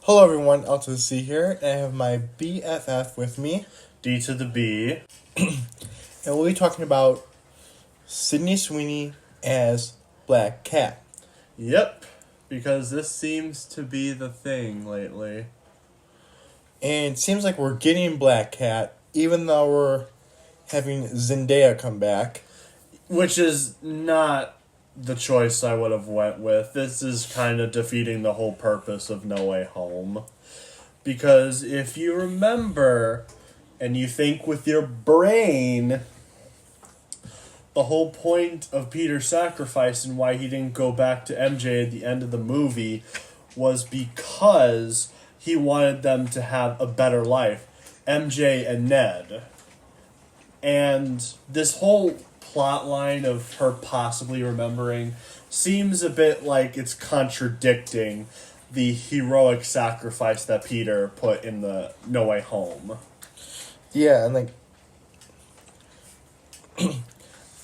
Hello everyone, L to the C here, and I have my BFF with me, D to the B. and we'll be talking about Sydney Sweeney as Black Cat. Yep, because this seems to be the thing lately. And it seems like we're getting Black Cat, even though we're having Zendaya come back. Which is not the choice I would have went with. This is kind of defeating the whole purpose of No Way Home. Because if you remember, and you think with your brain, the whole point of Peter's sacrifice and why he didn't go back to MJ at the end of the movie was because he wanted them to have a better life. MJ and Ned. And this whole plot line of her possibly remembering seems a bit like it's contradicting the heroic sacrifice that Peter put in the No Way Home. Yeah, and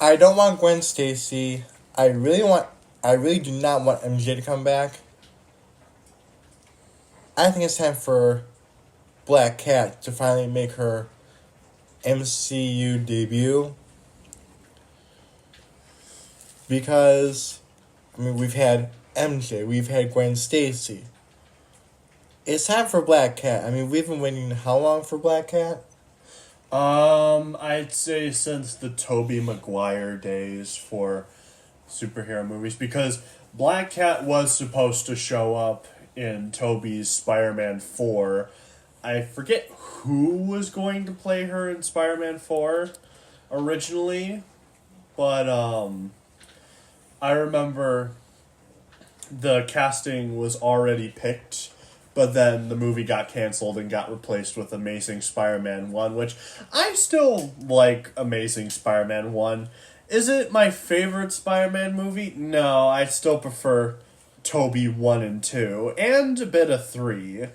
I don't want Gwen Stacy. I really do not want MJ to come back. I think it's time for Black Cat to finally make her MCU debut. Because, we've had MJ, we've had Gwen Stacy. It's time for Black Cat. We've been waiting how long for Black Cat? I'd say since the Tobey Maguire days for superhero movies, because Black Cat was supposed to show up in Tobey's Spider-Man 4. I forget who was going to play her in Spider-Man 4 originally, but I remember the casting was already picked, but then the movie got canceled and got replaced with Amazing Spider-Man 1, which I still like Amazing Spider-Man 1. Is it my favorite Spider-Man movie? No, I still prefer Tobey 1 and 2, and a bit of 3.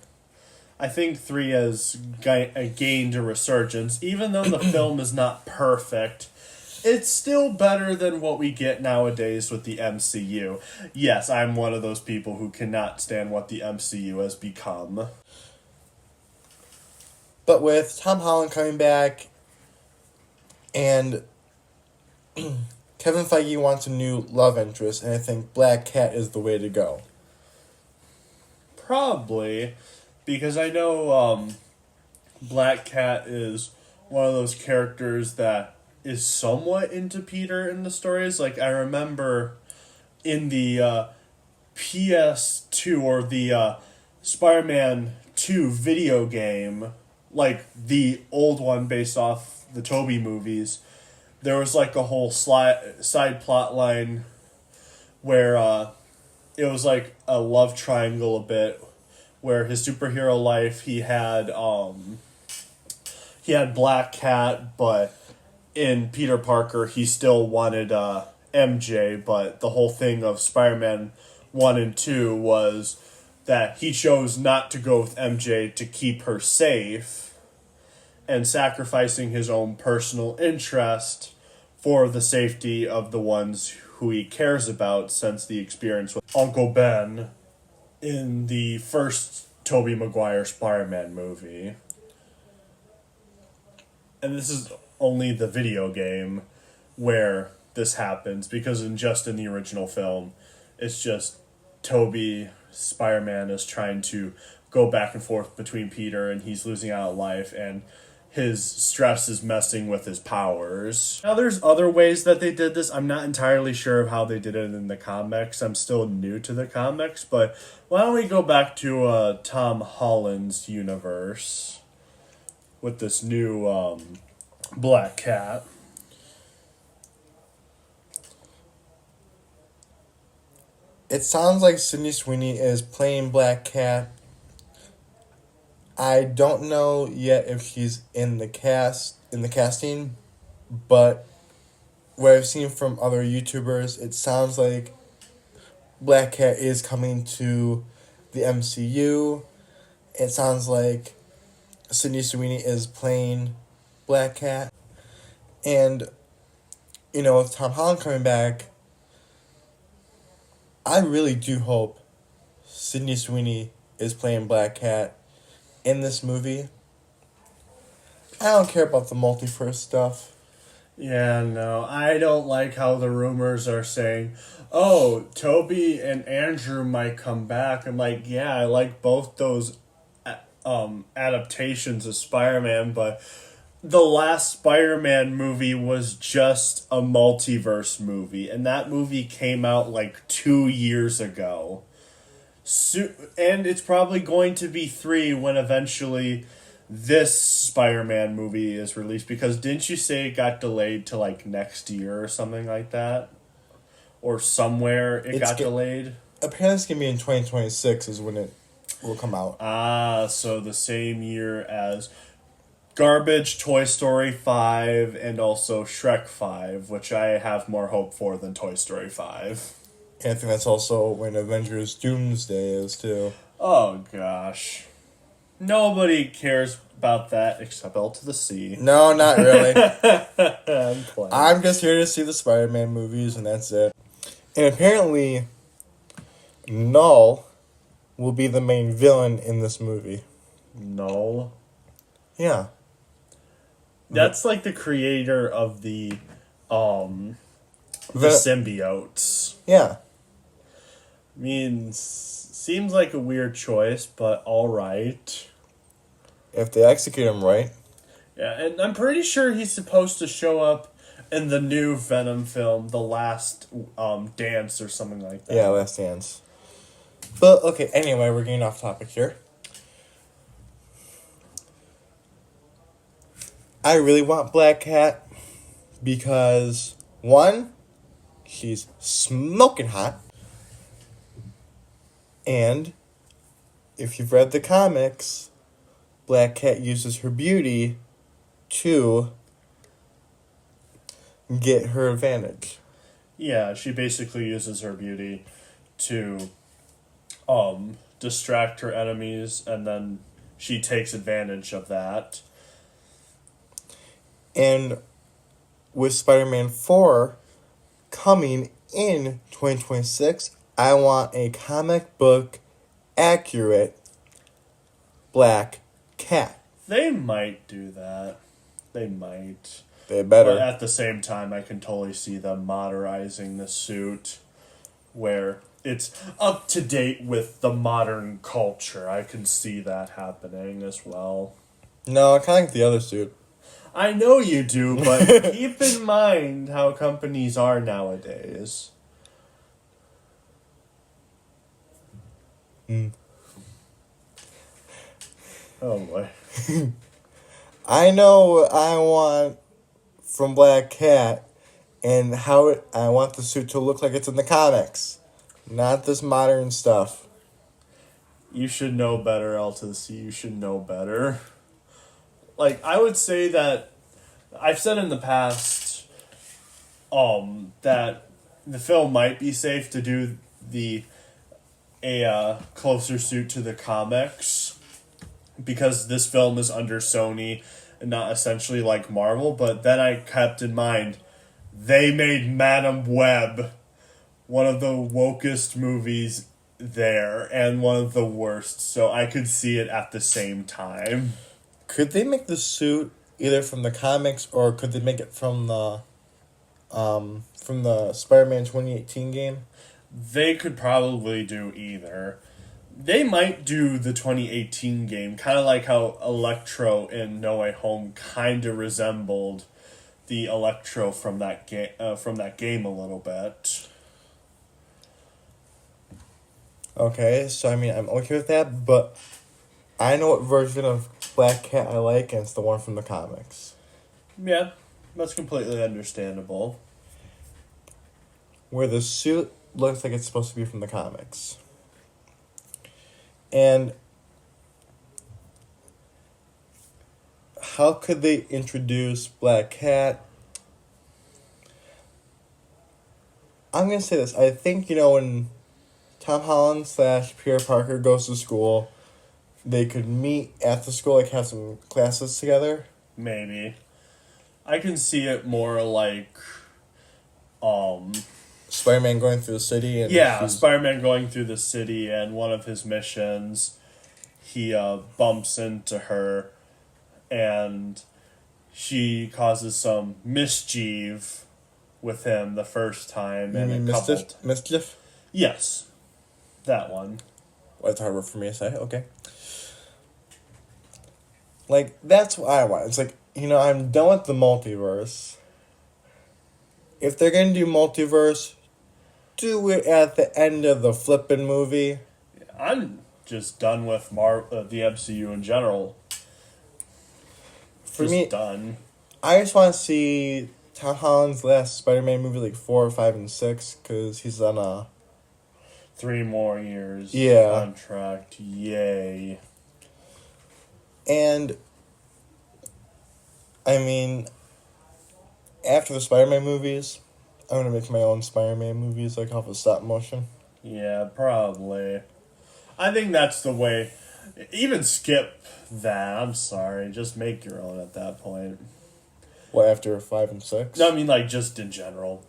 I think 3 has gained a resurgence. Even though the film is not perfect, it's still better than what we get nowadays with the MCU. Yes, I'm one of those people who cannot stand what the MCU has become. But with Tom Holland coming back and Kevin Feige wants a new love interest, and I think Black Cat is the way to go. Probably, because I know Black Cat is one of those characters that is somewhat into Peter in the stories. Like, I remember in the PS2 or the Spider-Man 2 video game, like the old one based off the Tobey movies, there was like a whole side plot line where it was like a love triangle a bit, where his superhero life he had Black Cat, but in Peter Parker, he still wanted MJ, but the whole thing of Spider-Man 1 and 2 was that he chose not to go with MJ to keep her safe and sacrificing his own personal interest for the safety of the ones who he cares about, since the experience with Uncle Ben in the first Tobey Maguire Spider-Man movie. And this is only the video game where this happens, because in the original film, it's just Tobey Spider-Man is trying to go back and forth between Peter, and he's losing out on life, and his stress is messing with his powers. Now, there's other ways that they did this. I'm not entirely sure of how they did it in the comics. I'm still new to the comics, but why don't we go back to Tom Holland's universe with this new Black Cat. It sounds like Sydney Sweeney is playing Black Cat. I don't know yet if she's in the casting, but what I've seen from other YouTubers, it sounds like Black Cat is coming to the MCU. It sounds like Sydney Sweeney is playing Black Cat. And, with Tom Holland coming back, I really do hope Sydney Sweeney is playing Black Cat in this movie. I don't care about the multiverse stuff. Yeah, no, I don't like how the rumors are saying, oh, Toby and Andrew might come back. I'm like, yeah, I like both those adaptations of Spider-Man, but the last Spider-Man movie was just a multiverse movie, and that movie came out like 2 years ago. And it's probably going to be 3 when eventually this Spider-Man movie is released, because didn't you say it got delayed to like next year or something like that? Or somewhere it got delayed? Apparently it's going to be in 2026 is when it will come out. Ah, so the same year as Garbage, Toy Story 5, and also Shrek 5, which I have more hope for than Toy Story 5. And I think that's also when Avengers Doomsday is too. Oh gosh. Nobody cares about that except Bell to the Sea. No, not really. I'm playing. I'm just here to see the Spider-Man movies, and that's it. And apparently, Null will be the main villain in this movie. No. Yeah. That's like the creator of the symbiotes. Yeah. I mean, seems like a weird choice, but alright. If they execute him right. Yeah, and I'm pretty sure he's supposed to show up in the new Venom film, The Last Dance or something like that. Yeah, Last Dance. But, okay, anyway, we're getting off topic here. I really want Black Cat because, one, she's smoking hot. And if you've read the comics, Black Cat uses her beauty to get her advantage. Yeah, she basically uses her beauty to distract her enemies, and then she takes advantage of that. And with Spider-Man 4 coming in 2026, I want a comic book accurate Black Cat. They might do that. They might. They better. But at the same time, I can totally see them modernizing the suit where it's up to date with the modern culture. I can see that happening as well. No, I kind of like the other suit. I know you do, but keep in mind how companies are nowadays. Oh boy. I know what I want from Black Cat and I want the suit to look like it's in the comics. Not this modern stuff. You should know better, L to the C. You should know better. Like, I would say that I've said in the past that the film might be safe to do a closer suit to the comics, because this film is under Sony and not essentially like Marvel. But then I kept in mind they made Madam Web, one of the wokest movies there and one of the worst, so I could see it at the same time. Could they make the suit either from the comics or could they make it from the Spider-Man 2018 game? They could probably do either. They might do the 2018 game, kind of like how Electro in No Way Home kind of resembled the Electro from that game a little bit. Okay, so I mean, I'm okay with that, but I know what version of Black Cat I like, and it's the one from the comics. Yeah, that's completely understandable. Where the suit looks like it's supposed to be from the comics. And how could they introduce Black Cat? I'm going to say this. I think, when Tom Holland / Peter Parker goes to school, they could meet at the school, like have some classes together. Maybe. I can see it more like Spider-Man going through the city. And yeah, Spider-Man going through the city, and one of his missions he bumps into her, and she causes some mischief with him the first time. You and mean a couple mischief? Mischief? Yes, that one. Well, that's a hard word for me to say. Okay. Like, that's what I want. It's like, I'm done with the multiverse. If they're going to do multiverse, do it at the end of the flippin' movie. I'm just done with the MCU in general. For Just me, done. I just want to see Tom Holland's last Spider-Man movie, like 4, 5, and 6, because he's on a... 3 more years. Yeah. Contract. Yay. And, I mean, after the Spider-Man movies, I'm going to make my own Spider-Man movies, like off of stop motion. Yeah, probably. I think that's the way. Even skip that. I'm sorry. Just make your own at that point. What, after 5 and 6? No, I mean, like, just in general.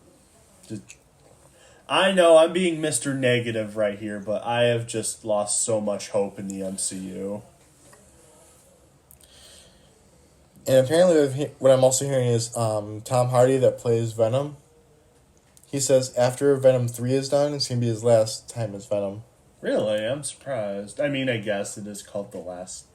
I know I'm being Mr. Negative right here, but I have just lost so much hope in the MCU. And apparently, what I'm also hearing is Tom Hardy, that plays Venom, he says after Venom 3 is done, it's going to be his last time as Venom. Really? I'm surprised. I mean, I guess it is called The Last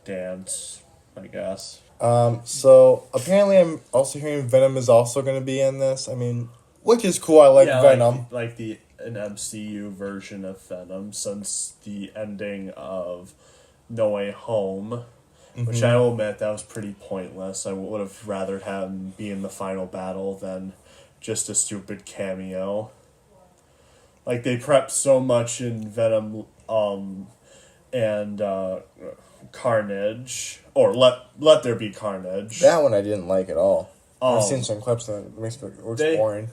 Dance, I guess. So apparently I'm also hearing Venom is also going to be in this. I mean, which is cool. I like Venom. Like an MCU version of Venom, since the ending of No Way Home, which I will admit that was pretty pointless. I would have rather had him be in the final battle than just a stupid cameo. Like, they prepped so much in Venom and Carnage, or Let There Be Carnage. That one I didn't like at all. I've Um, seen some clips and it makes it looks they- boring.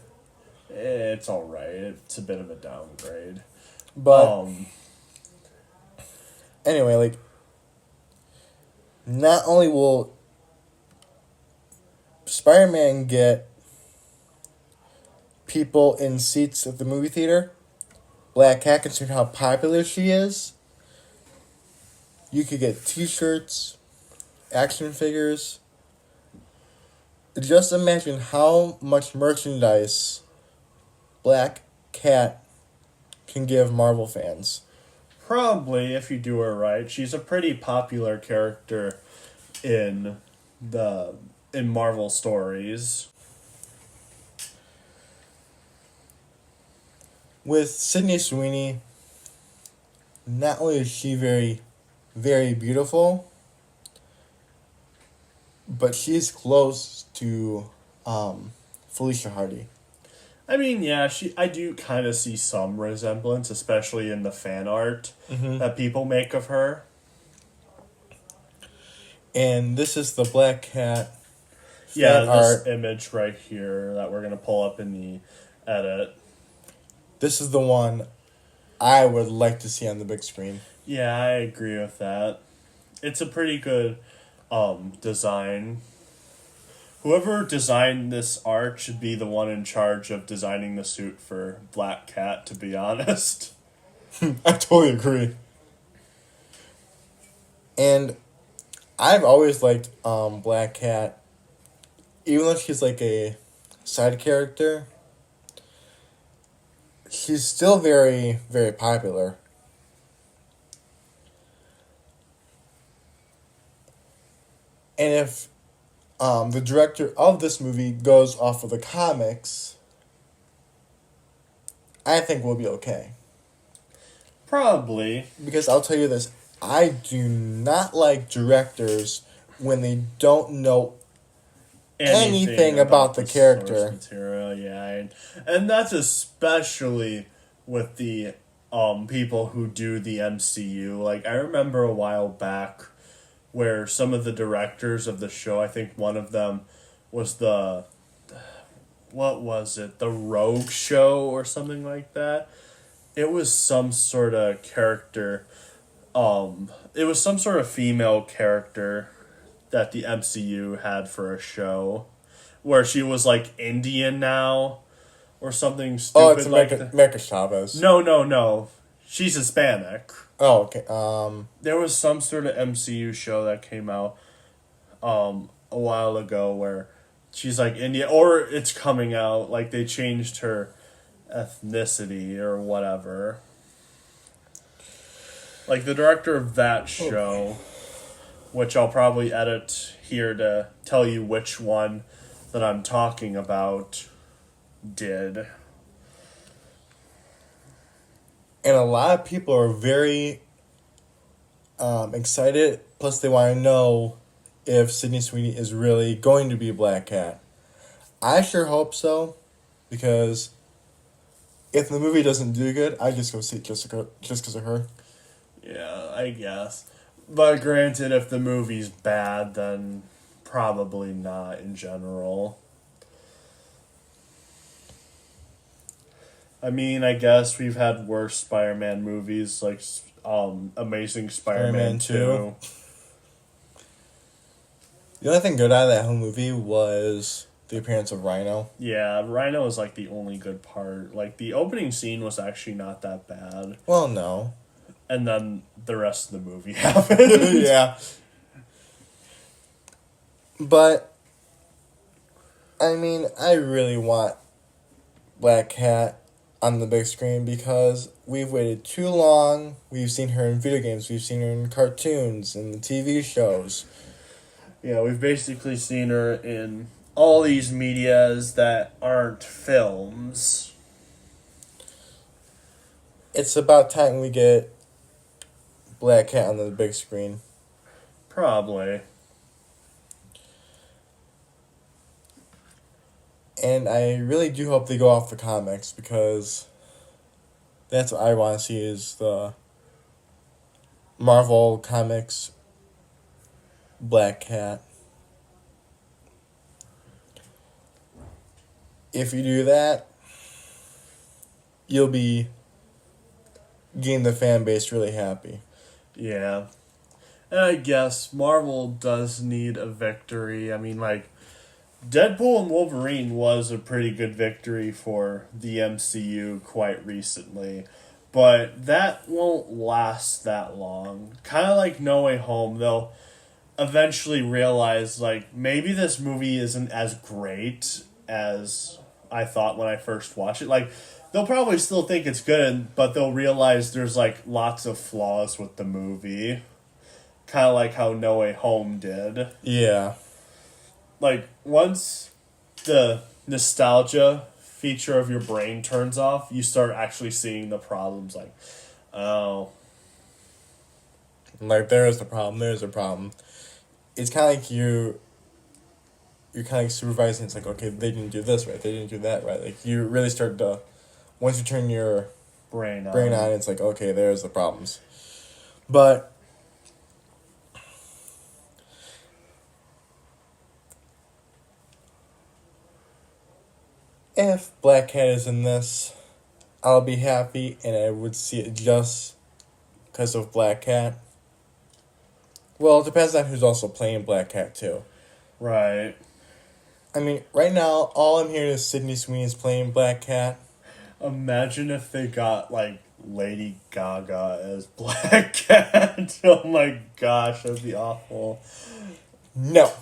It's alright. It's a bit of a downgrade. But anyway, like, not only will Spider-Man get people in seats at the movie theater, Black Cat, considering how popular she is, you could get t-shirts, action figures. Just imagine how much merchandise Black Cat can give Marvel fans. Probably, if you do her right. She's a pretty popular character in Marvel stories. With Sydney Sweeney, not only is she very, very beautiful, but she's close to Felicia Hardy. I mean, yeah, I do kind of see some resemblance, especially in the fan art that people make of her. And this is the Black Cat Yeah, fan this art. image right here that we're going to pull up in the edit. This is the one I would like to see on the big screen. Yeah, I agree with that. It's a pretty good design. Whoever designed this art should be the one in charge of designing the suit for Black Cat, to be honest. I totally agree. And I've always liked Black Cat. Even though she's like a side character, she's still very, very popular. And if the director of this movie goes off of the comics, I think we'll be okay. Probably. Because I'll tell you this, I do not like directors when they don't know anything about the character. Source material, yeah. And that's especially with the people who do the MCU. Like, I remember a while back where some of the directors of the show, I think one of them was what was it? The Rogue Show or something like that. It was some sort of character, it was some sort of female character that the MCU had for a show, where she was like Indian now, or something stupid Oh, it's like America, that. America Chavez. No. She's Hispanic. Oh, okay. There was some sort of MCU show that came out a while ago where she's like Indian, or it's coming out, like they changed her ethnicity or whatever. Like the director of that show, which I'll probably edit here to tell you which one that I'm talking about, did. And a lot of people are very excited. Plus, they want to know if Sydney Sweeney is really going to be Black Cat. I sure hope so, because if the movie doesn't do good, I just go see it just because of her. Yeah, I guess. But granted, if the movie's bad, then probably not in general. I mean, I guess we've had worse Spider-Man movies, like Amazing Spider-Man 2. The only thing good out of that whole movie was the appearance of Rhino. Yeah, Rhino was like the only good part. Like the opening scene was actually not that bad. Well, no. And then the rest of the movie happened. Yeah. But, I mean, I really want Black Cat on the big screen because we've waited too long. We've seen her in video games. We've seen her in cartoons and TV shows. Yeah, we've basically seen her in all these medias that aren't films. It's about time we get Black Cat on the big screen. Probably. And I really do hope they go off the comics because that's what I want to see is the Marvel Comics Black Cat. If you do that, you'll be getting the fan base really happy. Yeah. And I guess Marvel does need a victory. I mean, like, Deadpool and Wolverine was a pretty good victory for the MCU quite recently. But that won't last that long. Kind of like No Way Home, they'll eventually realize, like, maybe this movie isn't as great as I thought when I first watched it. Like, they'll probably still think it's good, but they'll realize there's, like, lots of flaws with the movie. Kind of like how No Way Home did. Yeah. Like, once the nostalgia feature of your brain turns off, you start actually seeing the problems. Like, oh. Like, there's a problem. It's kind of like you're kind of like supervising. It's like, okay, they didn't do this right. They didn't do that right. Like, you really start to, once you turn your brain on, it's like, okay, there's the problems. But if Black Cat is in this, I'll be happy, and I would see it just because of Black Cat. Well, it depends on who's also playing Black Cat, too. Right. I mean, right now, all I'm hearing is Sydney Sweeney's playing Black Cat. Imagine if they got, like, Lady Gaga as Black Cat. Oh my gosh, that'd be awful. No.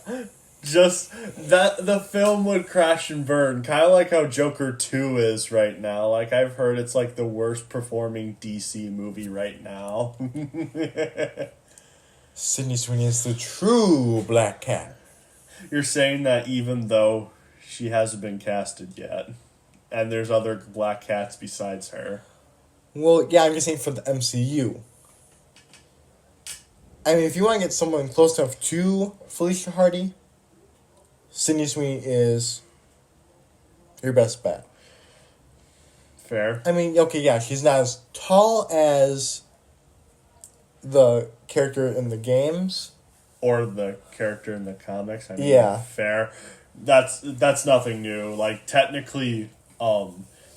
Just that the film would crash and burn, kind of like how Joker 2 is right now. Like, I've heard it's like the worst performing DC movie right now. Sydney Sweeney is the true Black Cat. You're saying that even though she hasn't been casted yet, and there's other Black Cats besides her. Well, yeah, I'm just saying for the MCU. I mean, if you want to get someone close enough to Felicia Hardy, Sydney Sweeney is your best bet. Fair. I mean, okay, yeah, she's not as tall as the character in the games. Or the character in the comics. I mean, yeah. Fair. That's nothing new. Like, technically,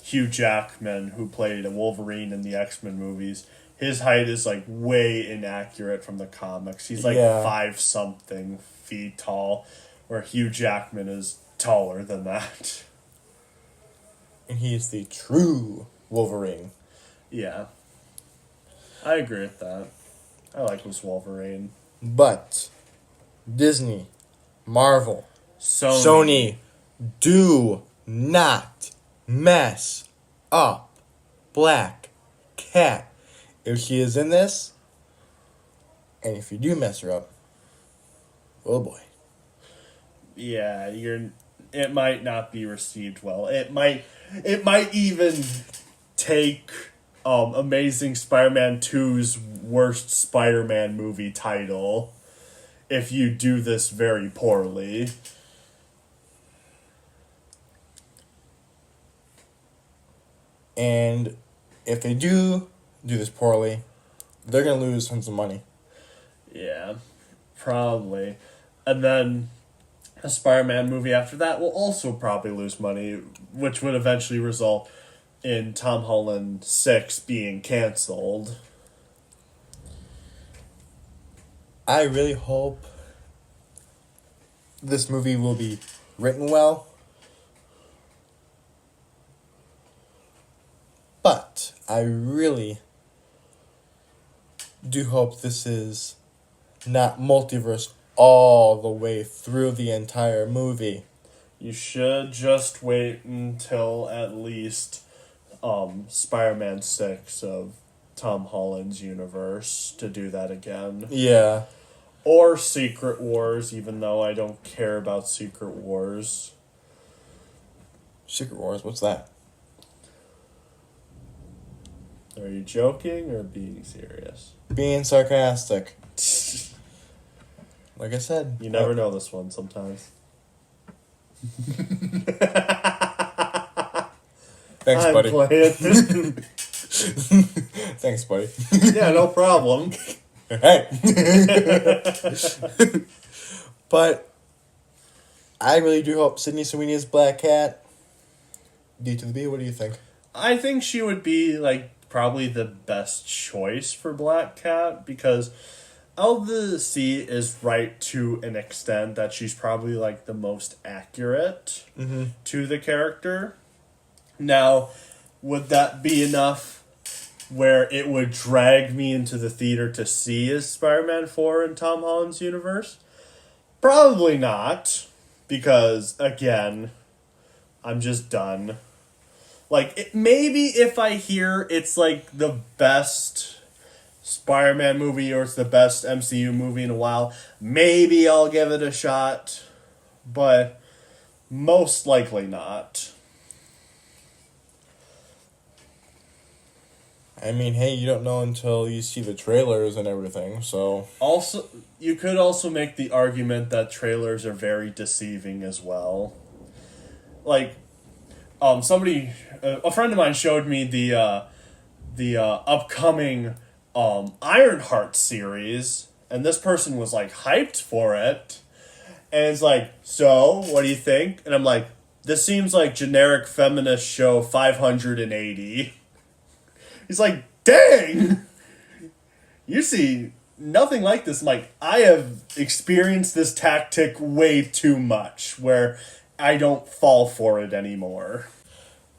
Hugh Jackman, who played a Wolverine in the X-Men movies, his height is, like, way inaccurate from the comics. He's, like, 5-something feet tall, where Hugh Jackman is taller than that. And he's the true Wolverine. Yeah. I agree with that. I like this Wolverine. But Disney, Marvel, Sony. Sony, do not mess up Black Cat. If she is in this, and if you do mess her up, oh boy. Yeah, it might not be received well. It might even take Amazing Spider-Man 2's worst Spider-Man movie title if you do this very poorly. And if they do this poorly, they're going to lose tons of money. Yeah, probably. And then a Spider-Man movie after that will also probably lose money, which would eventually result in Tom Holland 6 being canceled. I really hope this movie will be written well. But I really do hope this is not multiverse all the way through the entire movie. You should just wait until at least Spider-Man 6 of Tom Holland's universe to do that again. Yeah. Or Secret Wars, even though I don't care about Secret Wars. Secret Wars, what's that? Are you joking or being serious? Being sarcastic. Like I said. You never know this one sometimes. Thanks, buddy. Playing. Thanks, buddy. Yeah, no problem. Hey. But I really do hope Sydney Sweeney is Black Cat. D to the B, what do you think? I think she would be, like, probably the best choice for Black Cat because LDC is right to an extent that she's probably, like, the most accurate to the character. Now, would that be enough where it would drag me into the theater to see as Spider-Man 4 in Tom Holland's universe? Probably not, because, again, I'm just done. Like, maybe if I hear it's, like, the best Spider-Man movie or it's the best MCU movie in a while, maybe I'll give it a shot, but most likely not. I mean, hey, you don't know until you see the trailers and everything, so... Also, you could also make the argument that trailers are very deceiving as well. Like, a friend of mine showed me the upcoming Ironheart series, and this person was, like, hyped for it, and it's like, so, what do you think? And I'm like, this seems like generic feminist show 580. He's like, dang! You see nothing like this. I'm like, I have experienced this tactic way too much, where I don't fall for it anymore.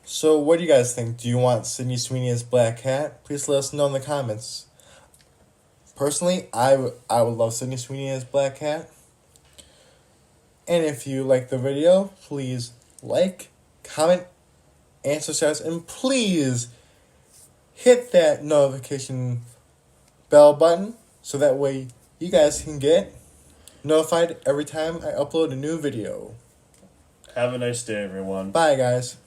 So, what do you guys think? Do you want Sydney Sweeney as Black Cat? Please let us know in the comments. Personally, I would love Sydney Sweeney as Black Cat. And if you like the video, please like, comment, and subscribe. And please hit that notification bell button so that way you guys can get notified every time I upload a new video. Have a nice day, everyone. Bye, guys.